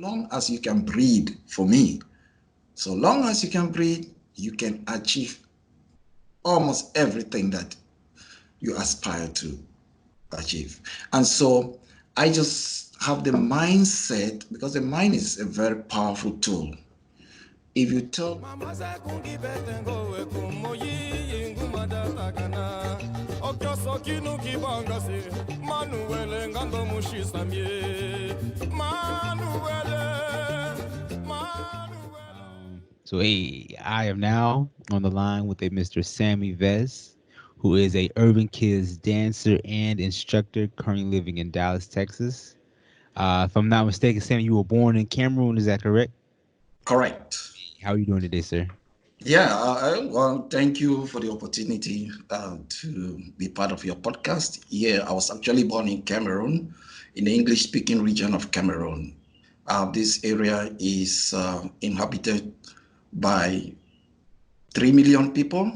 long as you can breathe, for me, so long as you can breathe, you can achieve almost everything that you aspire to achieve. And so I just have the mindset, because the mind is a very powerful tool. If you tell So, hey, I am now on the line with a Mr. Samy Vez, who is a urban kids dancer and instructor currently living in Dallas, Texas. If I'm not mistaken, Sammy, you were born in Cameroon. Is that correct? correct. How are you doing today, sir? Yeah, well, thank you for the opportunity to be part of your podcast. Yeah, I was actually born in Cameroon, in the English-speaking region of Cameroon. This area is inhabited by 3 million people,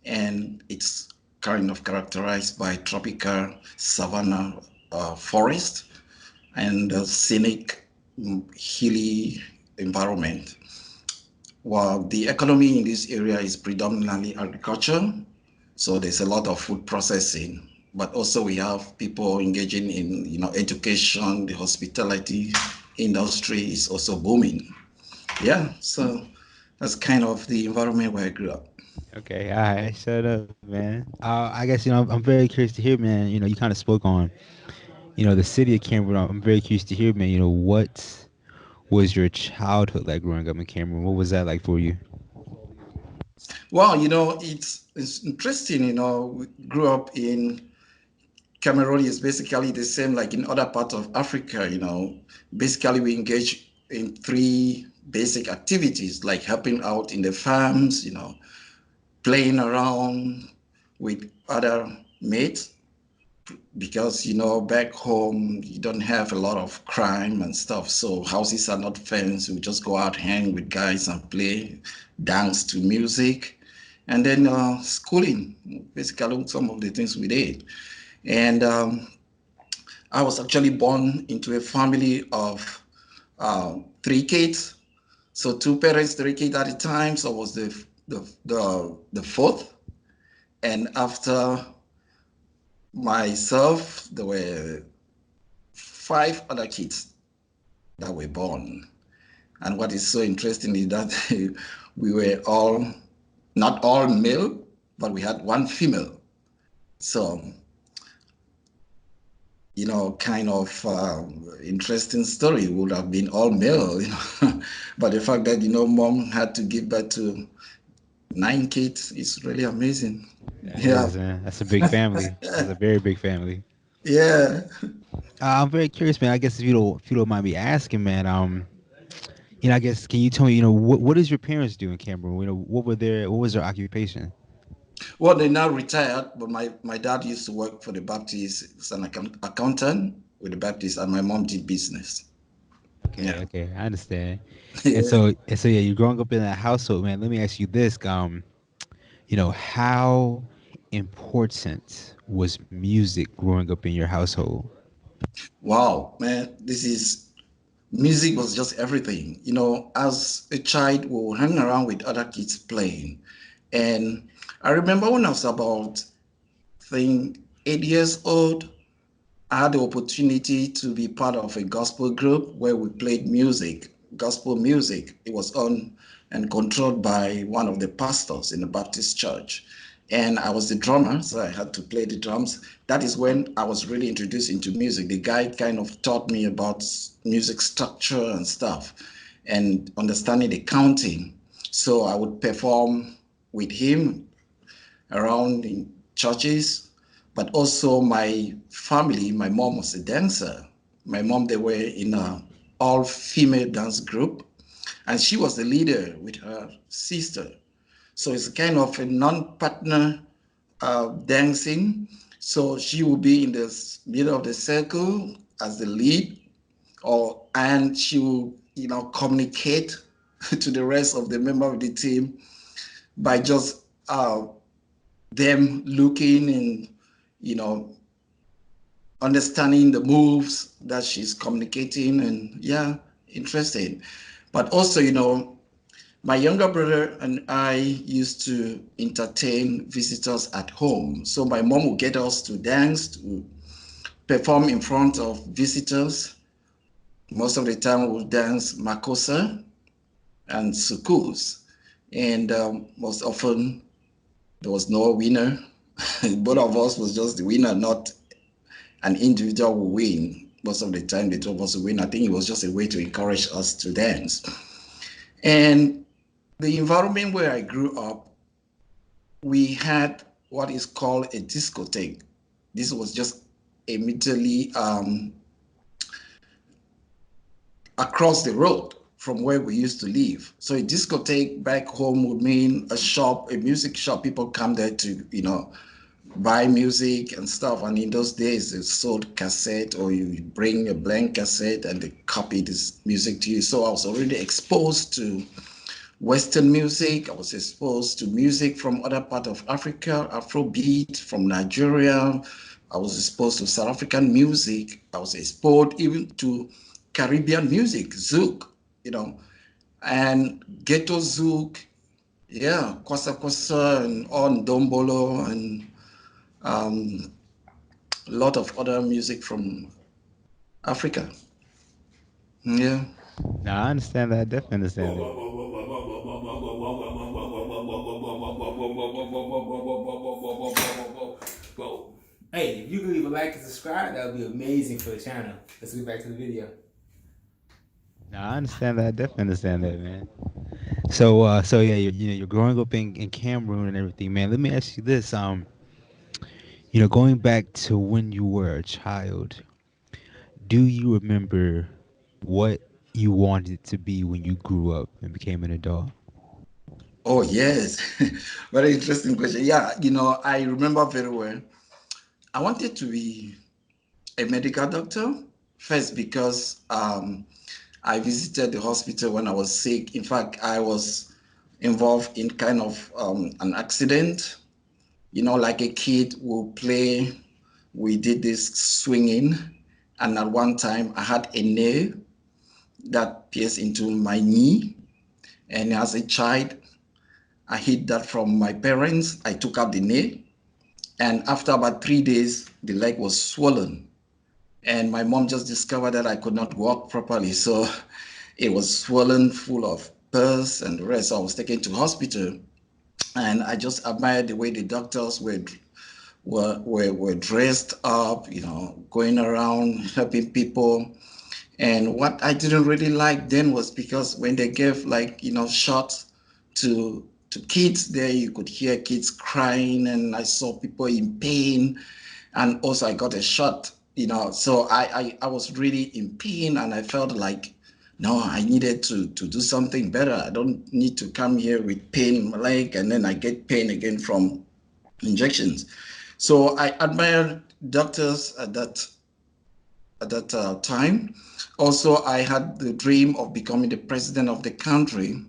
and it's kind of characterized by tropical savanna forest and scenic hilly environment. While the economy in this area is predominantly agriculture, so there's a lot of food processing, but also we have people engaging in education. The hospitality industry is also booming. Yeah, so that's kind of the environment where I grew up. Okay, all right, shut up, man. I guess I'm very curious to hear, man. You kind of spoke on the city of Cameroon. I'm very curious to hear, man. What was your childhood like growing up in Cameroon? What was that like for you? Well, it's interesting. We grew up in Cameroon is basically the same like in other parts of Africa. Basically we engage in three basic activities like helping out in the farms, playing around with other mates, because back home you don't have a lot of crime and stuff, so houses are not fenced. We just go out, hang with guys and play, dance to music, and then schooling, basically some of the things we did. And I was actually born into a family of three kids, so two parents, three kids at a time, so I was the fourth. And after myself, there were five other kids that were born. And what is so interesting is that we were all, not all male, but we had one female. So, kind of interesting story would have been all male, but the fact that, mom had to give birth to nine kids is really amazing. That Yeah. is, man. That's a big family. That's a very big family. Yeah. I'm very curious, man. I guess if you don't mind me asking, man. I guess can you tell me, what does your parents do in Cameroon? What was their occupation? Well, they now retired, but my dad used to work for the Baptist as an accountant with the Baptist, and my mom did business. Okay, Yeah. okay, I understand. And Yeah. so yeah, you're growing up in that household, man. Let me ask you this, how important was music growing up in your household? Wow, man, music was just everything. As a child, we would hang around with other kids playing. And I remember when I was about, I think, 8 years old, I had the opportunity to be part of a gospel group where we played music, gospel music. It was on and controlled by one of the pastors in the Baptist church. And I was the drummer, so I had to play the drums. That is when I was really introduced into music. The guy kind of taught me about music structure and stuff and understanding the counting. So I would perform with him around in churches, but also my family. My mom was a dancer. My mom, they were in a all-female dance group, and she was the leader with her sister. So it's kind of a non-partner dancing. So she will be in the middle of the circle as the lead, and she will, communicate to the rest of the member of the team by just them looking and you know understanding the moves that she's communicating. And yeah, interested. But also, my younger brother and I used to entertain visitors at home. So my mom would get us to dance, to perform in front of visitors. Most of the time, we would dance makosa and sukus. And most often, there was no winner. Both of us was just the winner, not an individual will win. Most of the time, the two of us will win. I think it was just a way to encourage us to dance. And the environment where I grew up, we had what is called a discotheque. This was just immediately across the road from where we used to live. So a discotheque back home would mean a shop, a music shop. People come there to, buy music and stuff. And in those days, they sold cassette, or you bring a blank cassette and they copy this music to you. So I was already exposed to Western music. I was exposed to music from other part of Africa, Afrobeat from Nigeria. I was exposed to South African music. I was exposed even to Caribbean music, Zouk, and ghetto Zouk, yeah, Kwasa Kwasa and on Dombolo and um, a lot of other music from Africa. Yeah. No, I understand that. I definitely Whoa, understand whoa, that. whoa, whoa, whoa, whoa, whoa, whoa, whoa, whoa, whoa, whoa, whoa, whoa. Hey, if you can leave a like and subscribe, that would be amazing for the channel. Let's get back to the video. No, I understand that. I definitely understand that, man. So yeah, you're growing up in Cameroon and everything, man. Let me ask you this. Going back to when you were a child, do you remember what you wanted to be when you grew up and became an adult? Oh, yes. Very interesting question. Yeah, I remember very well. I wanted to be a medical doctor first because I visited the hospital when I was sick. In fact, I was involved in kind of an accident. Like a kid will play, we did this swinging, and at one time I had a nail that pierced into my knee. And as a child, I hid that from my parents. I took out the nail, and after about 3 days, the leg was swollen. And my mom just discovered that I could not walk properly. So it was swollen, full of pus and the rest. So I was taken to hospital. And I just admired the way the doctors were dressed up, going around helping people. And what I didn't really like then was because when they gave like, shots to kids there, you could hear kids crying, and I saw people in pain. And also I got a shot, so I was really in pain, and I felt like, no, I needed to do something better. I don't need to come here with pain in my leg and then I get pain again from injections. So I admired doctors at that time. Also, I had the dream of becoming the president of the country,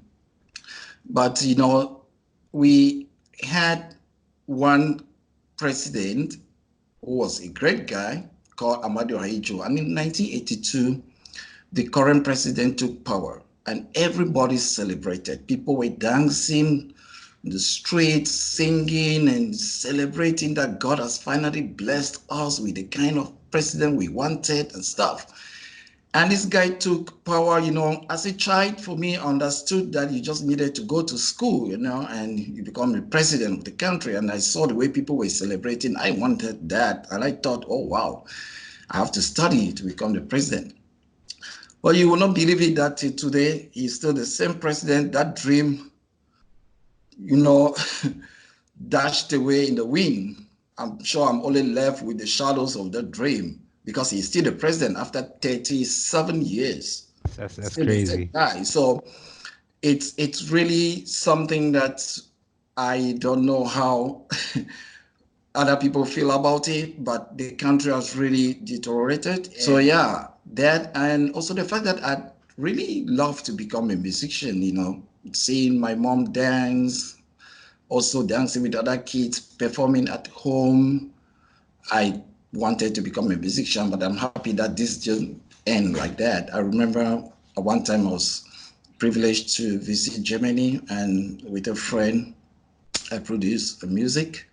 but we had one president who was a great guy called Amadu Ahijo, and in 1982, the current president took power, and everybody celebrated. People were dancing in the streets, singing and celebrating that God has finally blessed us with the kind of president we wanted and stuff. And this guy took power, as a child. For me, I understood that you just needed to go to school, and you become the president of the country. And I saw the way people were celebrating. I wanted that. And I thought, oh, wow, I have to study to become the president. But you will not believe it that today he's still the same president. That dream, you know, dashed away in the wind. I'm sure I'm only left with the shadows of that dream because he's still the president after 37 years. That's Still the same crazy. guy. So it's really something that I don't know how other people feel about it, but the country has really deteriorated. So yeah, that, and also the fact that I really love to become a musician, seeing my mom dance, also dancing with other kids, performing at home. I wanted to become a musician, but I'm happy that this just end like that. I remember I At one time, I was privileged to visit Germany, and with a friend, I produced music.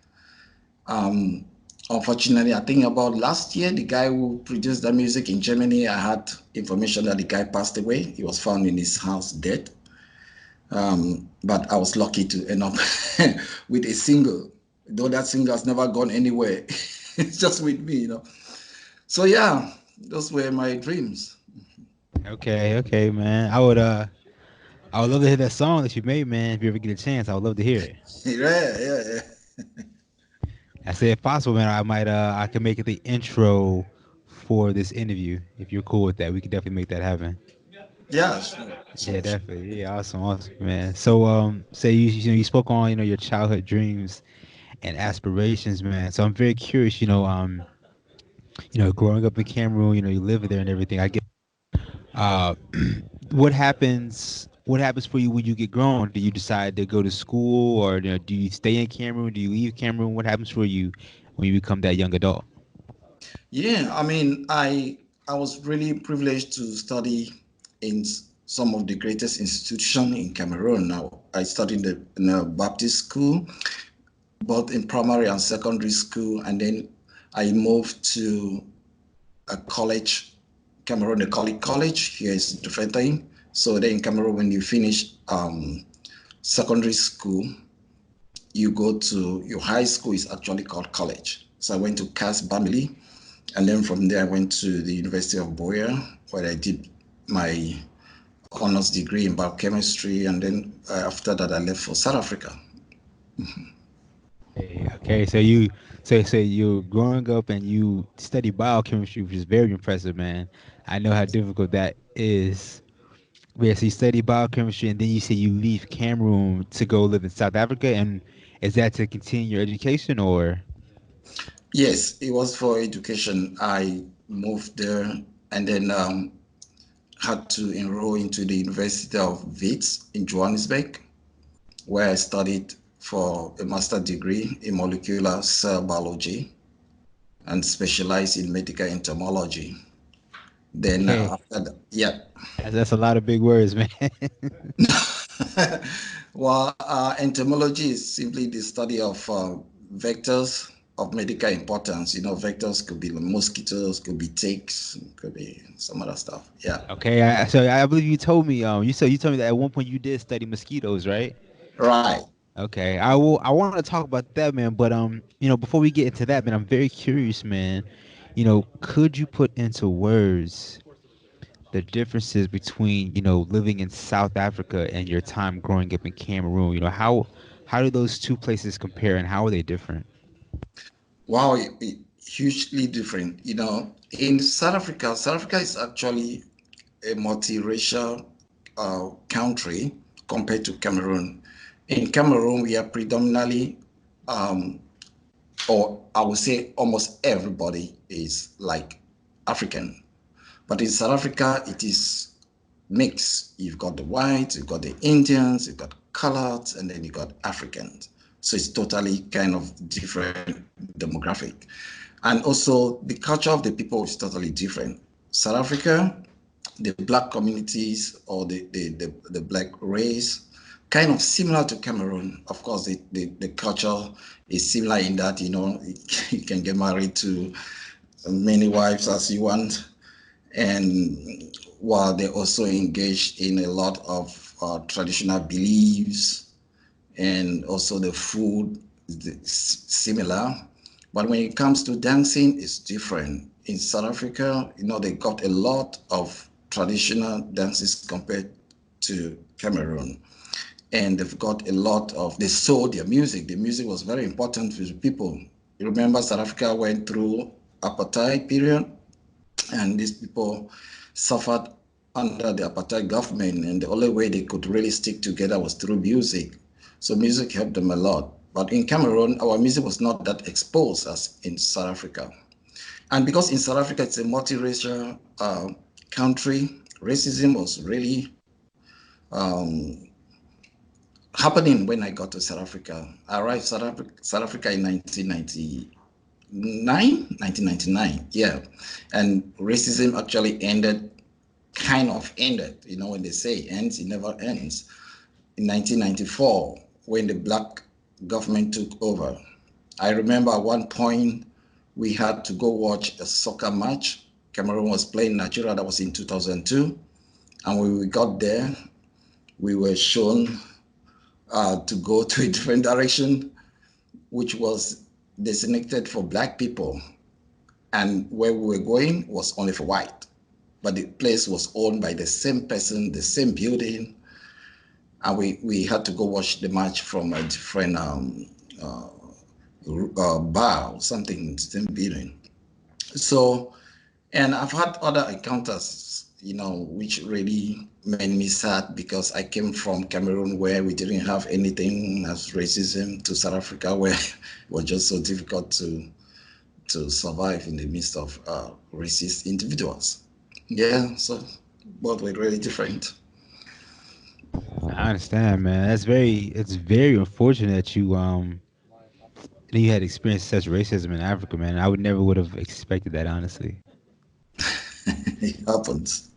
Um, Unfortunately, I think about last year, the guy who produced that music in Germany, I had information that the guy passed away. He was found in his house dead. But I was lucky to end up with a single, though that single has never gone anywhere. It's just with me, you know. So yeah, those were my dreams. Okay, okay, man. I would love to hear that song that you made, man. If you ever get a chance, I would love to hear it. Yeah, yeah, yeah. I said, if possible, man, I can make it the intro for this interview. If you're cool with that, we could definitely make that happen. Yeah, sure, Yeah, sure, sure. definitely. Yeah, awesome, awesome, man. So, say you spoke on your childhood dreams and aspirations, man. So I'm very curious, growing up in Cameroon, you live there and everything. I get, uh, what happens for you when you get grown? Do you decide to go to school, or do you stay in Cameroon? Do you leave Cameroon? What happens for you when you become that young adult? Yeah, I mean, I was really privileged to study in some of the greatest institutions in Cameroon. Now, I studied in a Baptist school, both in primary and secondary school, and then I moved to a college, Cameroon, they call it college. Here is a different thing. So then in Cameroon, when you finish secondary school, you go to your high school is actually called college. So I went to Cass Bamili, and then from there I went to the University of Boya, where I did my honors degree in biochemistry, and then after that I left for South Africa. Okay, okay. So you growing up and you study biochemistry, which is very impressive, man. I know how difficult that is. Yeah, so you study biochemistry and then you say you leave Cameroon to go live in South Africa, and is that to continue your education or? Yes, it was for education. I moved there and then had to enroll into the University of Wits in Johannesburg, where I studied for a master degree in molecular cell biology and specialized in medical entomology. Then Okay, after that, yeah. that's a lot of big words, man. Well, entomology is simply the study of vectors of medical importance. You know, vectors could be mosquitoes, could be ticks, could be some other stuff. Yeah, Okay, so I believe you told me you told me that at one point you did study mosquitoes, right? right. Okay, I want to talk about that, man. But before we get into that, man, I'm very curious, man. Could you put into words the differences between living in South Africa and your time growing up in Cameroon? How do those two places compare, and how are they different? Wow, hugely different. You know, in South Africa is actually a multiracial country compared to Cameroon. In Cameroon, we are predominantly, um, or I would say almost everybody is like African. But in South Africa, it is mixed. You've got the whites, you've got the Indians, you've got coloreds, and then you got Africans. So it's totally kind of different demographic. And also the culture of the people is totally different. South Africa, the black communities or the black race, kind of similar to Cameroon. Of course, the culture is similar in that, you know, you can get married to many wives as you want, and while they also engage in a lot of traditional beliefs, and also the food is similar. But when it comes to dancing, it's different. In South Africa, you know, they got a lot of traditional dances compared to Cameroon. And they've got a lot of, they sold their music. The music was very important to the people. You remember South Africa went through apartheid period, and these people suffered under the apartheid government, and the only way they could really stick together was through music. So music helped them a lot. But in Cameroon, our music was not that exposed as in South Africa. And because in South Africa it's a multiracial country, racism was really happening when I got to South Africa. I arrived South Africa in 1999, yeah. And racism actually ended kind of ended. When they say ends, it never ends. In 1994, when the black government took over, I remember at one point we had to go watch a soccer match. Cameroon was playing Nigeria. That was in 2002. And when we got there, we were shown to go to a different direction, which was designated for black people. And where we were going was only for white. But the place was owned by the same person, the same building. And we had to go watch the match from a different bar or something in the same building. So, and I've had other encounters, which really made me sad because I came from Cameroon where we didn't have anything as racism to South Africa where it was just so difficult to survive in the midst of racist individuals. Yeah, so both were really different. I understand, man. It's very unfortunate that you had experienced such racism in Africa, man. I would never would have expected that, honestly. It happens.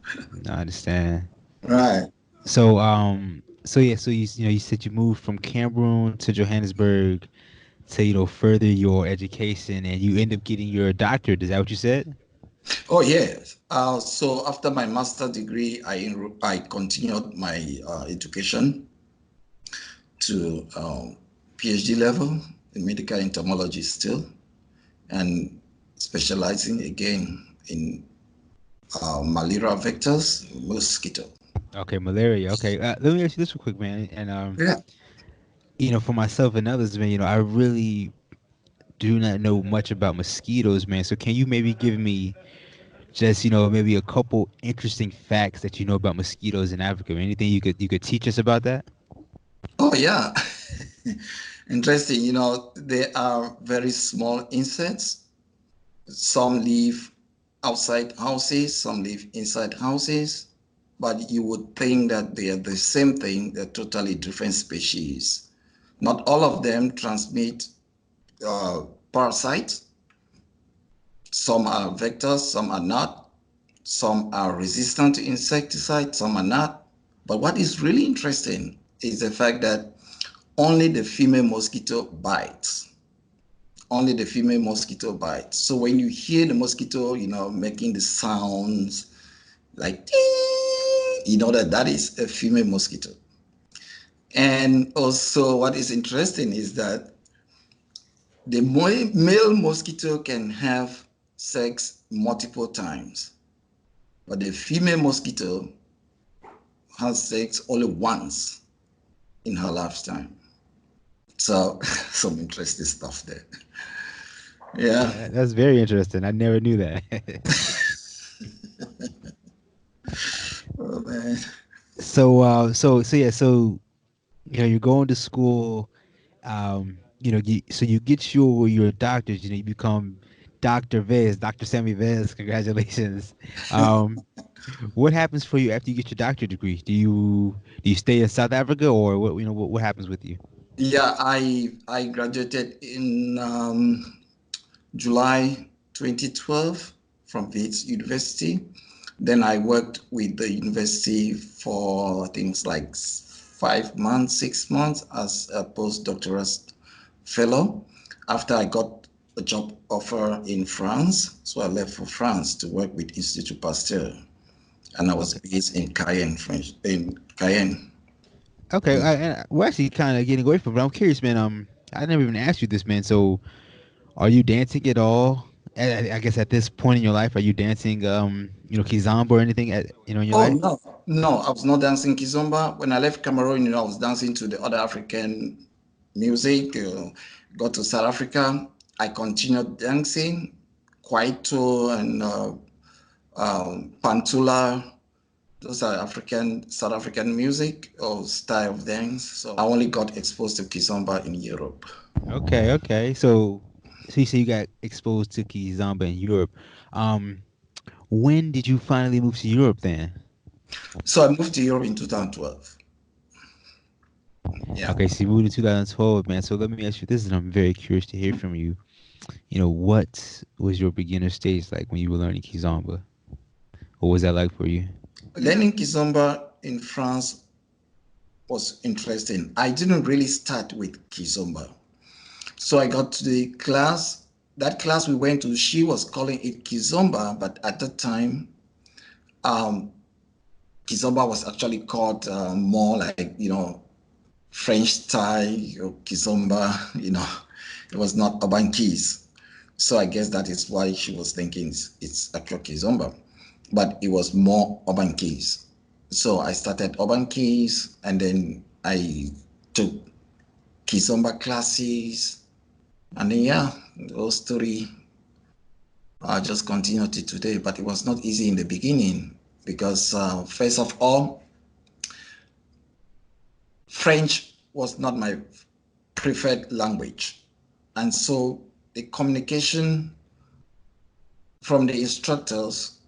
I understand. Right. So yeah, so you said you moved from Cameroon to Johannesburg to further your education, and you end up getting your doctorate. Is that what you said? Oh, yes. So after my master degree, I continued my education to PhD level in medical entomology still, and specializing again in malaria vectors, mosquito. Okay, malaria. Okay, let me ask you this real quick, man. And Yeah. for myself and others, man, I really do not know much about mosquitoes, man. So can you maybe give me just maybe a couple interesting facts that you know about mosquitoes in Africa? Anything you could teach us about that? Oh, yeah. Interesting. They are very small insects. Some live outside houses, some live inside houses, but you would think that they are the same thing. They're totally different species. Not all of them transmit uh, parasites. Some are vectors, some are not. Some are resistant to insecticide, some are not. But what is really interesting is the fact that only the female mosquito bites. Only the female mosquito bites. So when you hear the mosquito, making the sounds like, ding, that is a female mosquito. And also, what is interesting is that the male mosquito can have sex multiple times, but the female mosquito has sex only once in her lifetime. So, some interesting stuff there. Yeah. That's very interesting. I never knew that. Oh, man. So you're going to school. So you get your doctors. You become Dr. Vez, Dr. Samy Vez. Congratulations. Um, what happens for you after you get your doctorate degree? Do you stay in South Africa, or what happens with you? Yeah, I graduated in July 2012 from Wits University. Then I worked with the university for things like 5 months, 6 months as a postdoctoral fellow. After I got a job offer in France, so I left for France to work with Institut Pasteur, and I was Okay. based in Cayenne, French, in Cayenne. Okay. We're actually kind of getting away from it, but I'm curious, man. I never even asked you this, man. So, are you dancing at all? I guess at this point in your life, are you dancing, Kizomba or anything in your Oh, life? no, no, I was not dancing Kizomba. When I left Cameroon, I was dancing to the other African music. Got to South Africa, I continued dancing, Kwaito and Pantula. Those are South African music or style of dance. So I only got exposed to Kizomba in Europe. Okay, okay. So you say you got exposed to Kizomba in Europe. Um, when did you finally move to Europe then? So I moved to Europe in 2012. Yeah. Okay, so you moved in 2012, man. So let me ask you this, and I'm very curious to hear from you. What was your beginner stage like when you were learning Kizomba? What was that like for you? Learning Kizomba in France was interesting. I didn't really start with Kizomba. So I got to the class. That class we went to, she was calling it Kizomba, but at that time, um, Kizomba was actually called more like, French style or Kizomba, it was not urban keys. So I guess that is why she was thinking it's actual Kizomba, but it was more urban keys. So I started urban keys and then I took Kizomba classes. And then, yeah, those three I just continued to today. But it was not easy in the beginning because, first of all, French was not my preferred language. And so the communication from the instructors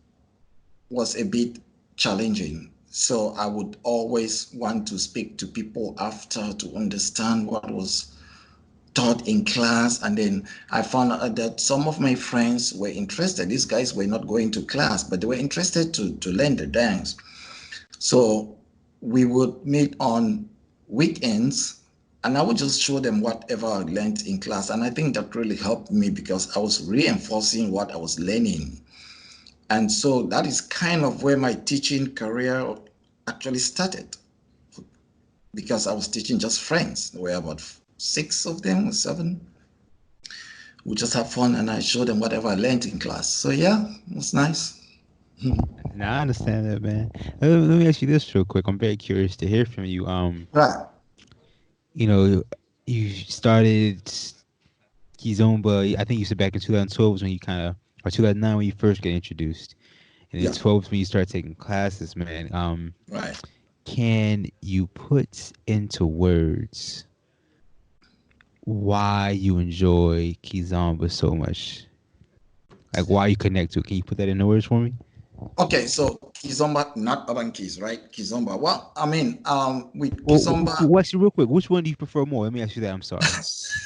was a bit challenging. So I would always want to speak to people after to understand what was taught in class. And then I found out that some of my friends were interested. These guys were not going to class, but they were interested to learn the dance. So we would meet on weekends and I would just show them whatever I learned in class. And I think that really helped me because I was reinforcing what I was learning. And so that is kind of where my teaching career actually started because I was teaching just friends. There were about six of them or seven. We just have fun and I show them whatever I learned in class. So yeah, it was nice. Now I understand that, man. Let me ask you this real quick. I'm very curious to hear from you. Right, You know, you started Kizomba. I think you said back in 2012 was when you kind of, or 2009 when you first get introduced, and then yeah, 12 is when you start taking classes, man. right. Can you put into words why you enjoy Kizomba so much? Like why you connect to it? Can you put that into words for me? Okay, so Kizomba, not urban keys, right? Kizomba. Well, I mean, with Well, Kizomba, actually, real quick, which one do you prefer more? Let me ask you that. I'm sorry.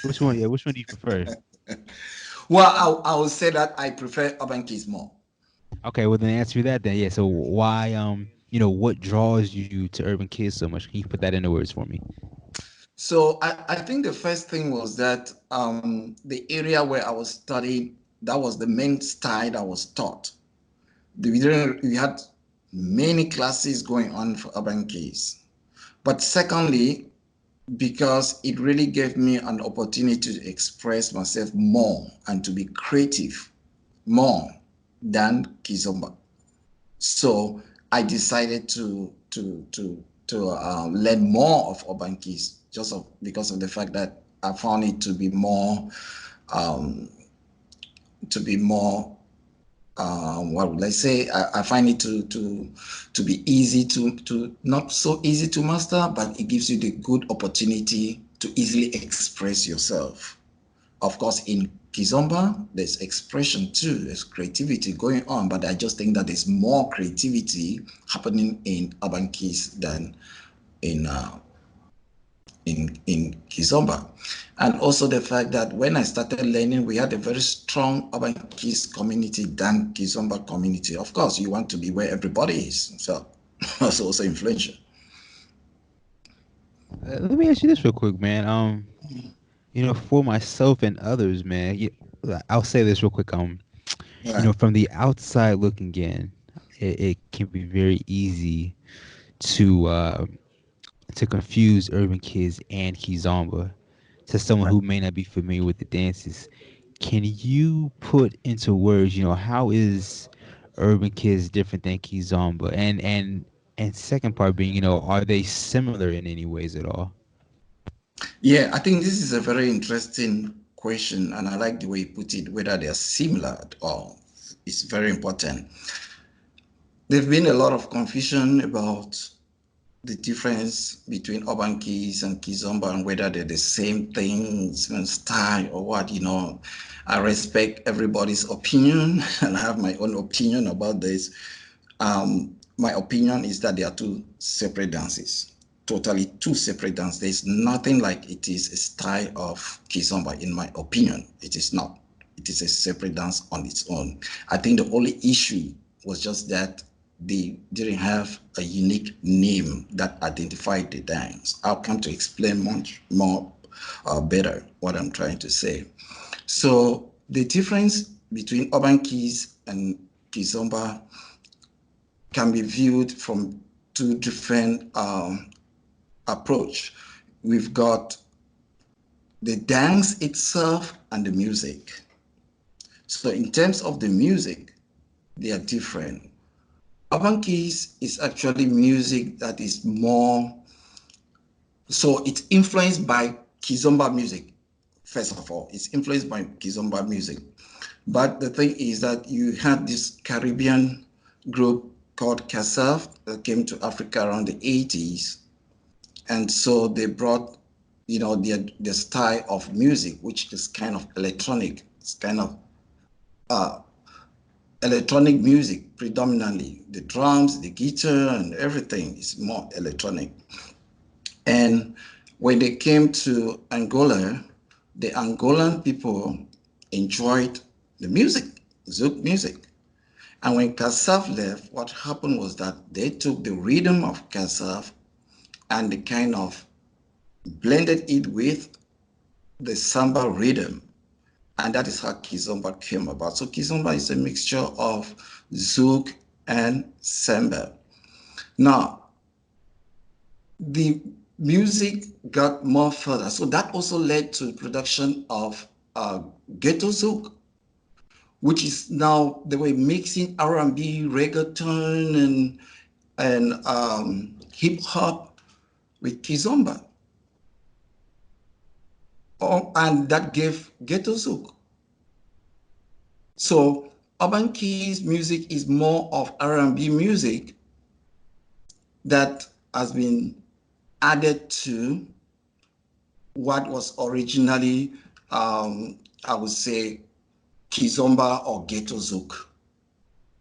Which one? Yeah, which one do you prefer? well, I will say that I prefer urban keys more. Okay, well then answer that then. Yeah. So why what draws you to Urban Kids so much? Can you put that into words for me? So I think the first thing was that the area where I was studying, that was the main style that was taught. We had many classes going on for urban keys. But secondly, because it really gave me an opportunity to express myself more and to be creative more than Kizomba. So I decided to learn more of urban keys because of the fact that I found it um, to be more what would I say? I find it to be easy to not so easy to master, but it gives you the good opportunity to easily express yourself. Of course, in Kizomba, there's expression too, there's creativity going on, but I just think that there's more creativity happening in urban keys than in in Kizomba. And also the fact that when I started learning, we had a very strong urban keys community than Kizomba community. Of course, you want to be where everybody is, so that's also influential. Let me ask you this real quick, man. For myself and others, man. I'll say this real quick. Right, From the outside looking in, it can be very easy to confuse urban kids and kizomba to someone right. who may not be familiar with the dances. Can you put into words, how is urban kids different than kizomba? And second part being, are they similar in any ways at all? Yeah, I think this is a very interesting question, and I like the way you put it, whether they are similar at all. It's very important. There's been a lot of confusion about the difference between urban keys and kizomba and whether they're the same thing, same style or what, I respect everybody's opinion and I have my own opinion about this. My opinion is that they are two separate dances, totally two separate dances. There's nothing like it is a style of kizomba, in my opinion. It is not. It is a separate dance on its own. I think the only issue was just that they didn't have a unique name that identified the dance. I'll come to explain much more better what I'm trying to say. So the difference between urban keys and kizomba can be viewed from two different approach. We've got the dance itself and the music. So in terms of the music, they are different. Urban keys is actually music that is more, so it's influenced by kizomba music. First of all, it's influenced by kizomba music. But the thing is that you had this Caribbean group called Kassav that came to Africa around the 80s. And so they brought, their style of music, which is kind of electronic. It's kind of uh, electronic music predominantly. The drums, the guitar, and everything is more electronic. And when they came to Angola, the Angolan people enjoyed the music, Zouk music. And when Kassav left, what happened was that they took the rhythm of Kassav and they kind of blended it with the samba rhythm. And that is how Kizomba came about. So Kizomba is a mixture of Zouk and samba. Now, the music got more further. So that also led to the production of ghetto Zouk, which is now they were mixing R&B, reggaeton, and hip hop with Kizomba. And that gave ghetto Zouk. So urban keys music is more of R&B music that has been added to what was originally, I would say, Kizomba or ghetto Zouk,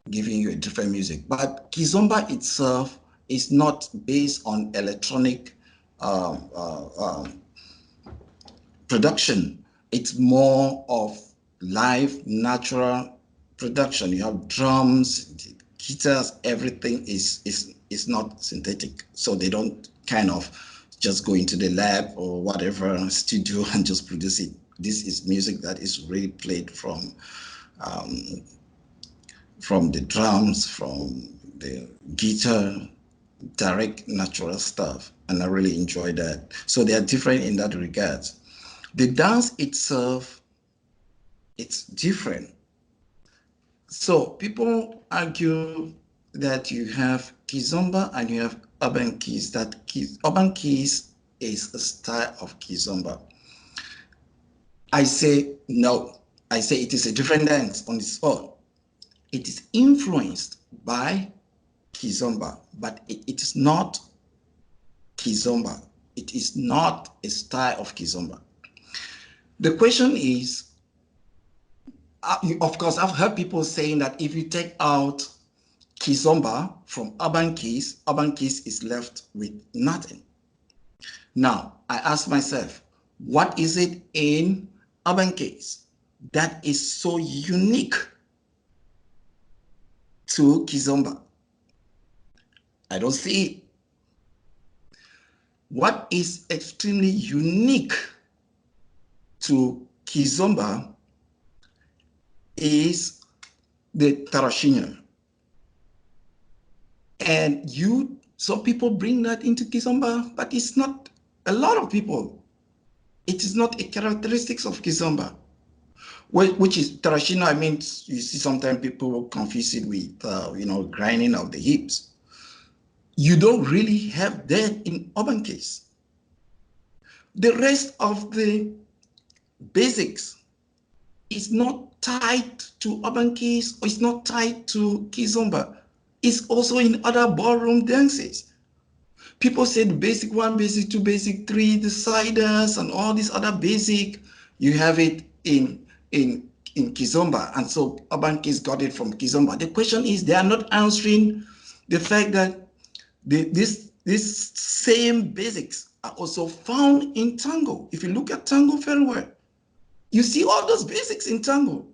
giving you a different music. But Kizomba itself is not based on electronic production. It's more of live, natural production. You have drums, guitars, everything is not synthetic. So they don't kind of just go into the lab or whatever studio and just produce it. This is music that is really played um, from the drums, from the guitar, direct natural stuff. And I really enjoy that. So they are different in that regard. The dance itself, it's different. So people argue that you have kizomba and you have urban keys, that urban keys is a style of kizomba. I say no. I say it is a different dance on its own. It is influenced by kizomba, but it is not kizomba. It is not a style of kizomba. The question is, of course, I've heard people saying that if you take out kizomba from urban keys is left with nothing. Now, I ask myself, what is it in urban keys that is so unique to kizomba? I don't see it. What is extremely unique to kizomba is the tarashinya. And some people bring that into kizomba, but it's not a lot of people. It is not a characteristics of kizomba, which is tarashina. I mean, you see sometimes people confuse it with, grinding of the hips. You don't really have that in urban case. The rest of the basics is not tied to urban keys, or it's not tied to kizomba. It's also in other ballroom dances. People say the basic one, basic two, basic three, the siders and all these other basic, you have it in kizomba, and so urban keys got it from kizomba. The question is, they are not answering the fact that this same basics are also found in tango. If you look at tango very well, you see all those basics in tango.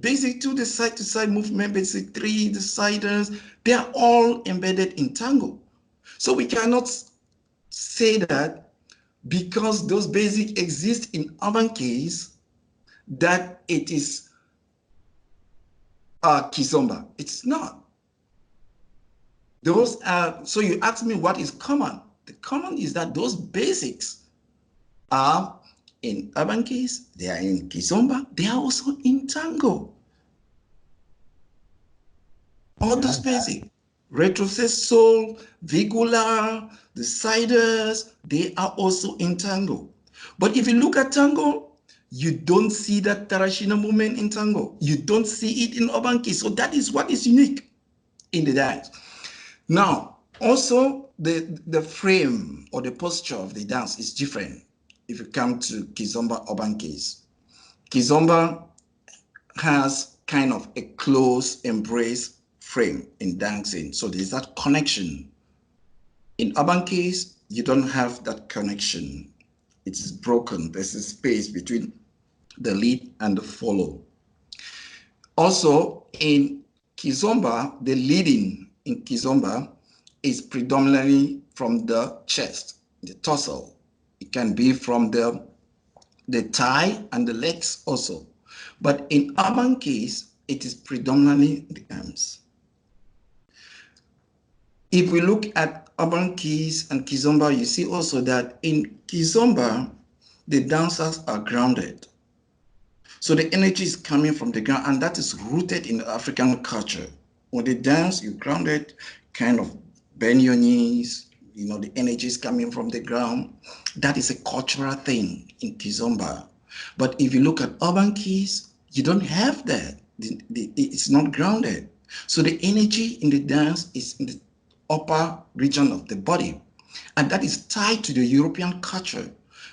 Basic 2, the side-to-side movement, basic 3, the siders, they are all embedded in tango. So we cannot say that because those basic exist in urban case, that it is Kizomba. It's not. Those are, so you ask me what is common. The common is that those basics are in urban case, they are in Kizomba, they are also in tango. All those basic. Retrocess soul, vigular, the siders, they are also in tango. But if you look at tango, you don't see that Tarashina movement in tango. You don't see it in urban case. So that is what is unique in the dance. Now, also the frame or the posture of the dance is different if you come to Kizomba urban case. Kizomba has kind of a close embrace frame in dancing. So there's that connection. In urban case, you don't have that connection. It is broken. There's a space between the lead and the follow. Also, in Kizomba, the leading in Kizomba is predominantly from the chest, the torso. It can be from the thigh and the legs also. But in urban case, it is predominantly the arms. If we look at urban keys and Kizomba, you see also that in Kizomba, the dancers are grounded. So the energy is coming from the ground, and that is rooted in African culture. When they dance, you're grounded, kind of bend your knees, the energy is coming from the ground. That is a cultural thing in Kizomba. But if you look at urban keys, you don't have that. It's not grounded. So the energy in the dance is in the upper region of the body. And that is tied to the European culture.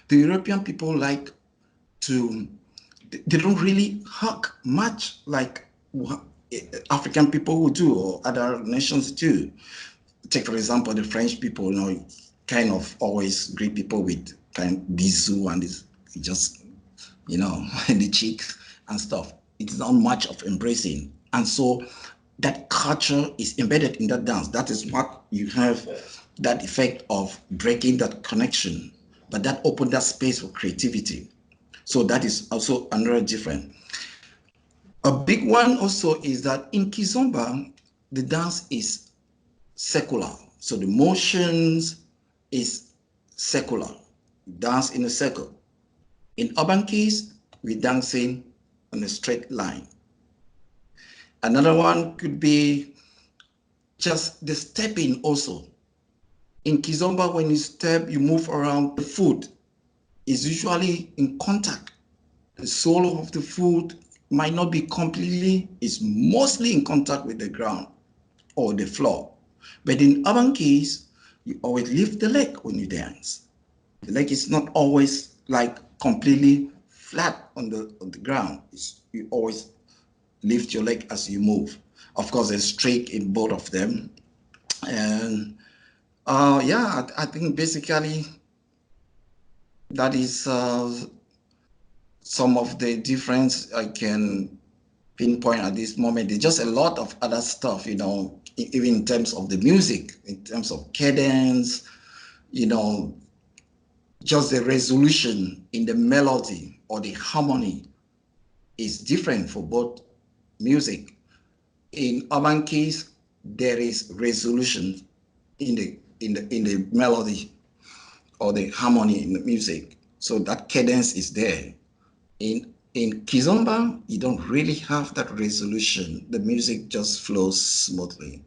The European people like to, they don't really hug much like African people would do or other nations do. Take, for example, the French people, kind of always greet people with kind of bisou and this, just, the cheeks and stuff. It's not much of embracing. And so that culture is embedded in that dance. That is what you have, that effect of breaking that connection, but that opened that space for creativity. So that is also another different. A big one also is that in Kizomba, the dance is secular. So the motions is secular. We dance in a circle. In urban case, we dancing on a straight line. Another one could be just the stepping also. In Kizomba, when you step, you move around, the foot is usually in contact. The sole of the foot might not be completely, it's mostly in contact with the ground or the floor. But in urban case, you always lift the leg when you dance. The leg is not always like completely flat on the ground. You always lift your leg as you move. Of course, there's straight in both of them. And yeah, I think basically that is some of the difference I can pinpoint at this moment. There's just a lot of other stuff, even in terms of the music, in terms of cadence, just the resolution in the melody or the harmony is different for both music. In urban case, there is resolution in the melody or the harmony in the music. So that cadence is there. In Kizomba, you don't really have that resolution. The music just flows smoothly.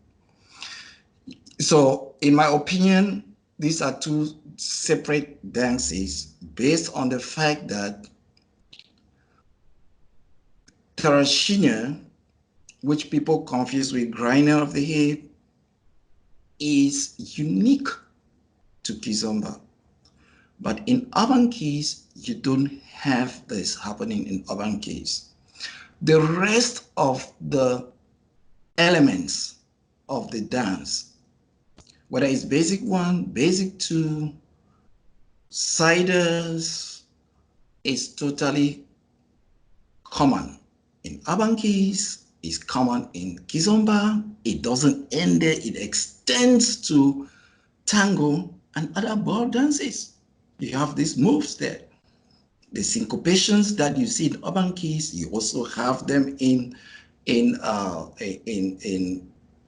So in my opinion, these are two separate dances based on the fact that Tarashina, which people confuse with grinder of the hip, is unique to Kizomba. But in urban keys, you don't have this happening in urban keys. The rest of the elements of the dance, whether it's basic 1, basic 2, siders, is totally common in urban keys, is common in Kizomba. It doesn't end there, it extends to tango and other ball dances. You have these moves there. The syncopations that you see in urban keys, you also have them in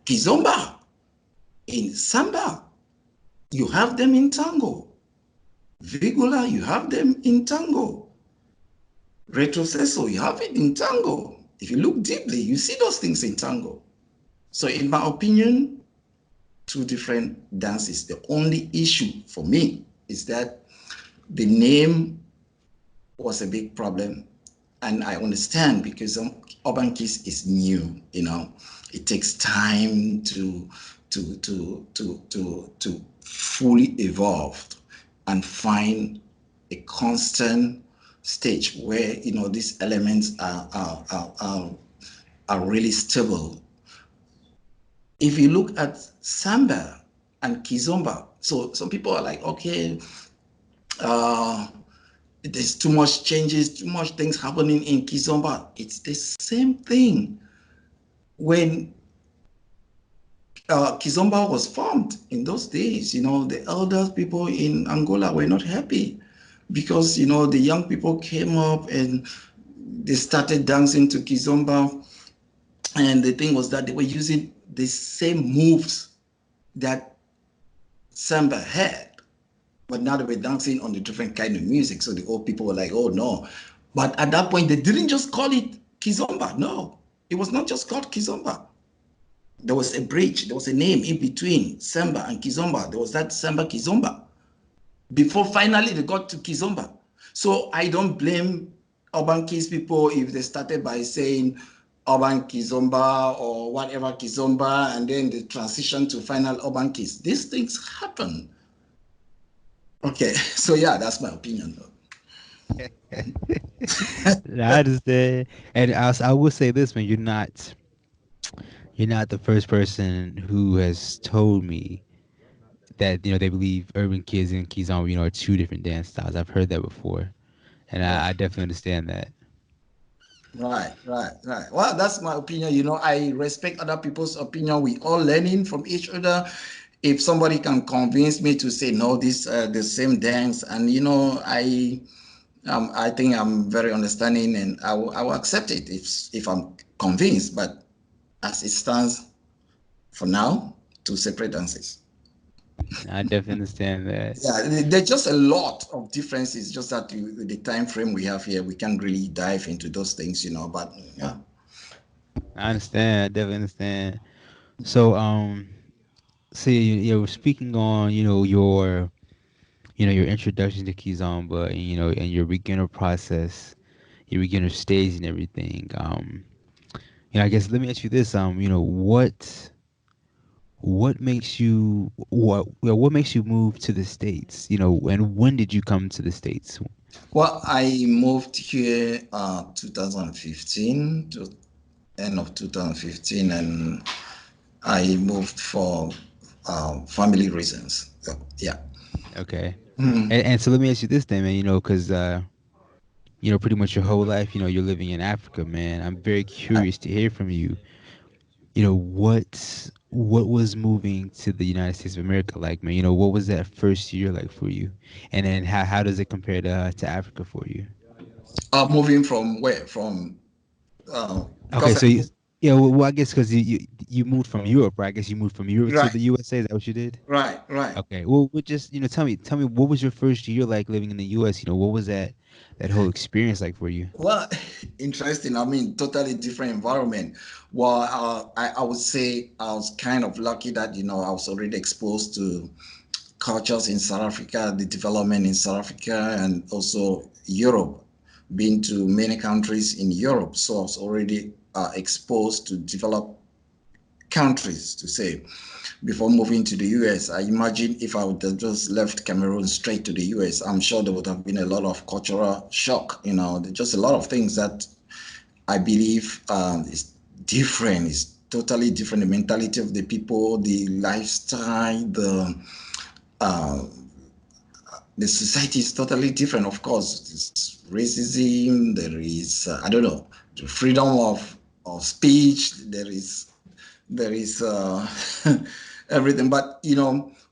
Kizomba, in samba. You have them in tango. Vigula, you have them in tango. Retrocesso, you have it in tango. If you look deeply, you see those things in tango. So, in my opinion, two different dances. The only issue for me is that the name was a big problem. And I understand because urban kiss is new, it takes time to fully evolve and find a constant stage where these elements are really stable. If you look at samba and kizomba, so some people are like, okay, uh, there's too much changes, too much things happening in Kizomba. It's the same thing. When Kizomba was formed in those days, the elder people in Angola were not happy because, the young people came up and they started dancing to Kizomba. And the thing was that they were using the same moves that Samba had. But now they were dancing on a different kind of music. So the old people were like, oh no. But at that point, they didn't just call it Kizomba. No, it was not just called Kizomba. There was a bridge, there was a name in between Samba and Kizomba. There was that Samba Kizomba before finally they got to Kizomba. So I don't blame urban kids people if they started by saying urban Kizomba or whatever Kizomba, and then the transition to final urban kids. These things happen. Okay, so yeah, that's my opinion. I understand, and I will say this, man. You're not the first person who has told me that they believe urban kids and kizomba are two different dance styles. I've heard that before, and Oh, I definitely understand that. right. Well, that's my opinion. I respect other people's opinion. We all learning from each other. If somebody can convince me to say no, this the same dance, and I think I'm very understanding, and I will accept it if I'm convinced. But as it stands for now, two separate dances. I definitely understand that. Yeah, there's just a lot of differences. Just that with the time frame we have here, we can't really dive into those things. But yeah. I understand. I definitely understand. So, see, you're speaking on your introduction to kizomba, and and your beginner process, your beginner stage, and everything. I guess let me ask you this. What makes you what makes you move to the states? And when did you come to the states? Well, I moved here 2015 to end of 2015, and I moved for family reasons. So, yeah. Okay. Mhm. And so let me ask you this then, man. Because pretty much your whole life, you're living in Africa, man. I'm very curious to hear from you. What was moving to the United States of America like, man? What was that first year like for you? And then how does it compare to Africa for you? Moving from where? From Okay, because so yeah, well, I guess because you moved from Europe, right? I guess you moved from Europe to right, the USA. Is that what you did? right. Okay. Well, just tell me what was your first year like living in the U.S. What was that whole experience like for you? Well, interesting. I mean, totally different environment. Well, I would say I was kind of lucky that I was already exposed to cultures in South Africa, the development in South Africa, and also Europe. Been to many countries in Europe, so I was already exposed to developed countries, to say, before moving to the US. I imagine if I would have just left Cameroon straight to the US, I'm sure there would have been a lot of cultural shock. Just a lot of things that I believe is different. It's totally different. The mentality of the people, the lifestyle, the uh, the society is totally different. Of course, it's racism. There is I don't know, the freedom of speech. There is everything. But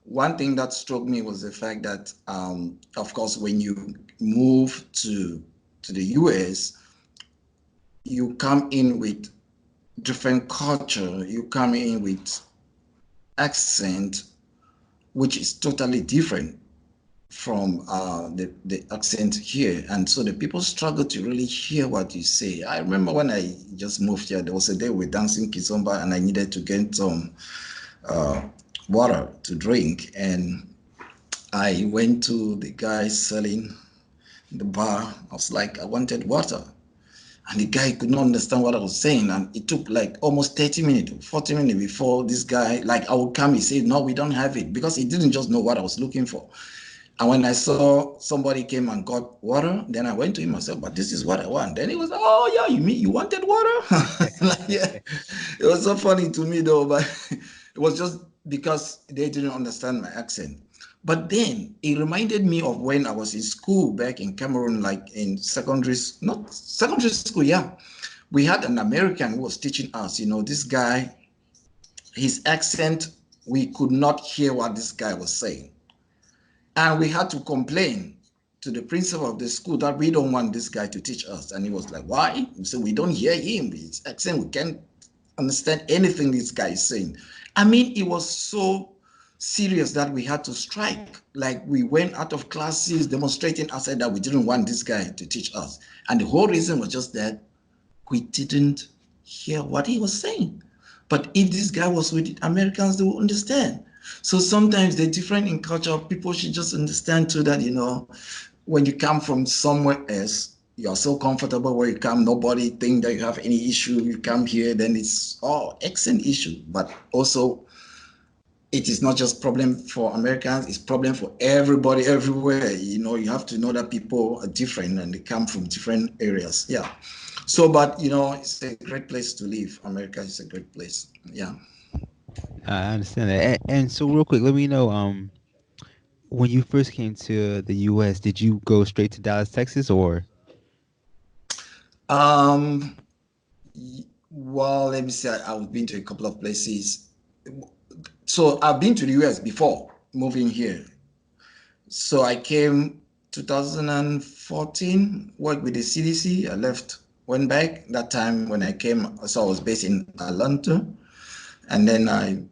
one thing that struck me was the fact that, of course, when you move to the US, you come in with different culture. You come in with accent, which is totally different from the accent here. And so the people struggle to really hear what you say. I remember when I just moved here, there was a day we were dancing Kizomba and I needed to get some uh, water to drink. And I went to the guy selling the bar. I was like, I wanted water. And the guy could not understand what I was saying. And it took like almost 30 minutes, 40 minutes before this guy, like I would come, he said, no, we don't have it, because he didn't just know what I was looking for. And when I saw somebody came and got water, then I went to him and said, but this is what I want. Then he was like, oh, yeah, you mean you wanted water? Like, yeah. It was so funny to me, though, but it was just because they didn't understand my accent. But then it reminded me of when I was in school back in Cameroon, like in not secondary school, yeah. We had an American who was teaching us, this guy, his accent, we could not hear what this guy was saying. And we had to complain to the principal of the school that we don't want this guy to teach us. And he was like, why? We said, we don't hear him. His accent, we can't understand anything this guy is saying. I mean, it was so serious that we had to strike. Like we went out of classes demonstrating outside that we didn't want this guy to teach us. And the whole reason was just that we didn't hear what he was saying. But if this guy was with Americans, they would understand. So sometimes they're different in culture. People should just understand too that, when you come from somewhere else, you're so comfortable where you come, nobody think that you have any issue. You come here, then it's accent issue. But also, it is not just problem for Americans, it's problem for everybody everywhere. You have to know that people are different and they come from different areas. Yeah. So, but it's a great place to live. America is a great place. Yeah. I understand that. And so, real quick, let me know. When you first came to the U.S., did you go straight to Dallas, Texas, or? Um, well, let me see. I've been to a couple of places. So I've been to the US before moving here. So I came 2014, worked with the CDC. I left, went back. That time when I came, so I was based in Atlanta. And then I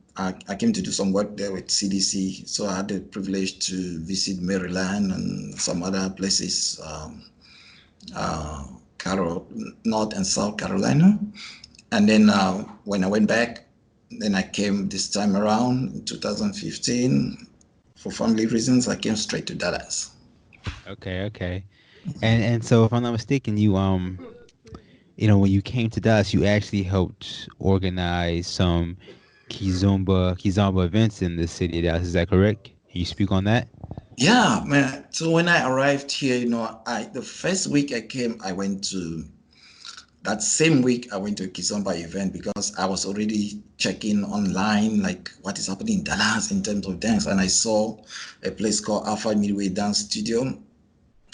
came to do some work there with CDC. So I had the privilege to visit Maryland and some other places, uh, North and South Carolina. And then when I went back, then I came this time around in 2015. For family reasons, I came straight to Dallas. Okay, okay. And so, if I'm not mistaken, when you came to Dallas, you actually helped organize some Kizomba events in the city of Dallas. Is that correct? Can you speak on that? Yeah, man. So when I arrived here, I the first week I came, I went to that same week I went to a Kizomba event because I was already checking online like what is happening in Dallas in terms of dance, and I saw a place called Alpha Midway Dance Studio.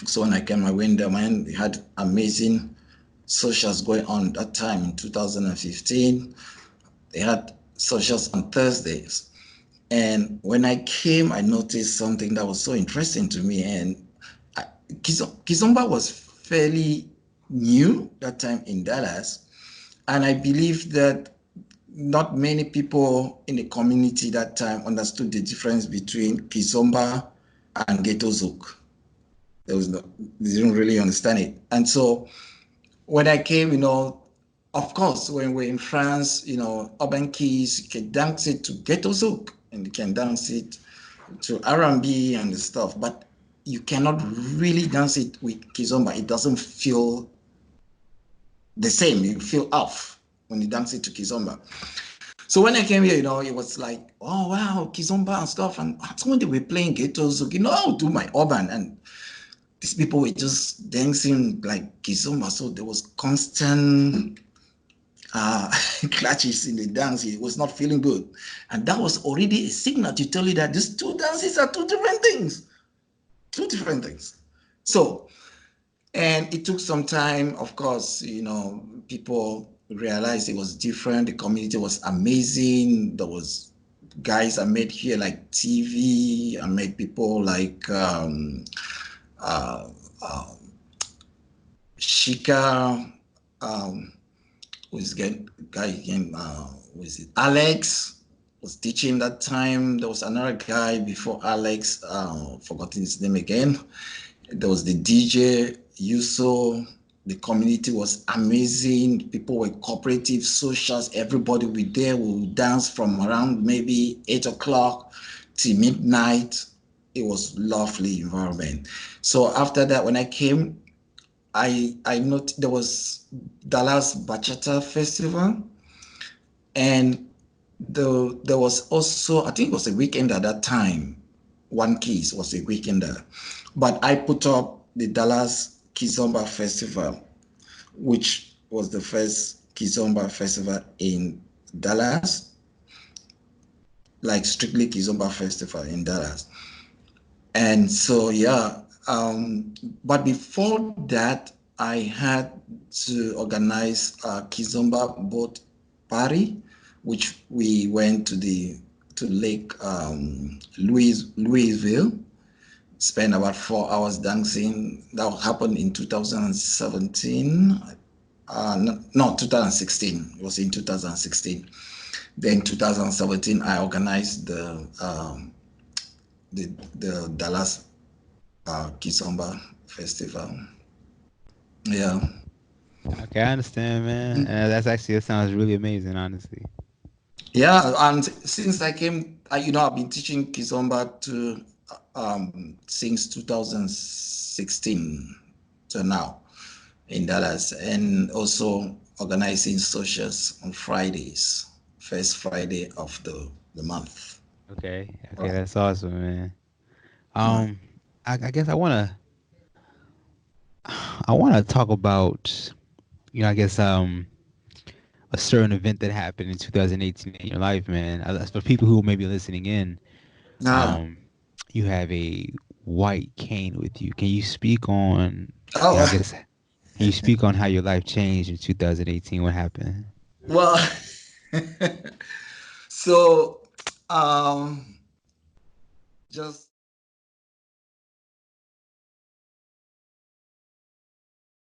So when I came, I went there, man. We had amazing socials going on that time in 2015. They had socials on Thursdays. And when I came, I noticed something that was so interesting to me. And Kizomba was fairly new that time in Dallas. And I believe that not many people in the community that time understood the difference between Kizomba and Ghetto Zouk. They didn't really understand it. And so when I came, of course, when we're in France, urban keys, you can dance it to ghetto zouk and you can dance it to R&B and stuff, but you cannot really dance it with Kizomba. It doesn't feel the same. You feel off when you dance it to Kizomba. So when I came here, it was like, oh wow, Kizomba and stuff. And when they were playing ghetto zouk, I would do my urban, and these people were just dancing like Kizomba. So there was constant clashes in the dance. He was not feeling good. And that was already a signal to tell you that these two dances are two different things. two different things. So, and it took some time, of course, people realized it was different. The community was amazing. There was guys I met here like TV. I met people like uh, uh, Shika, um, who's again guy again, who is it? Alex was teaching that time. There was another guy before Alex, forgotten his name again. There was the DJ, Yuso. The community was amazing. People were cooperative, socials. Everybody we there will dance from around maybe 8 o'clock till midnight. It was lovely environment. So after that, when I came, I noticed there was Dallas Bachata Festival, and there was also, I think it was a weekend at that time. One Keys was a weekender, but I put up the Dallas Kizomba Festival, which was the first Kizomba festival in Dallas, like strictly Kizomba festival in Dallas. And so yeah, but before that, I had to organize a Kizomba boat party, which we went to Lake Louisville, spent about 4 hours dancing. That happened in 2017. No, 2016. It was in 2016. Then 2017, I organized the Dallas Kizomba Festival. Yeah. Okay, I understand, man. That's actually that sounds really amazing, honestly. Yeah, and since I came, I've been teaching Kizomba since 2016 to now in Dallas, and also organizing socials on Fridays, first Friday of the month. Okay, okay, Right. that's awesome, man. Yeah. Um, I guess I wanna talk about I guess a certain event that happened in 2018 in your life, man. For people who may be listening in, Ah. um, you have a white cane with you. Can you speak on, I Oh, guess, can you speak on how your life changed in 2018? What happened? well, so um, just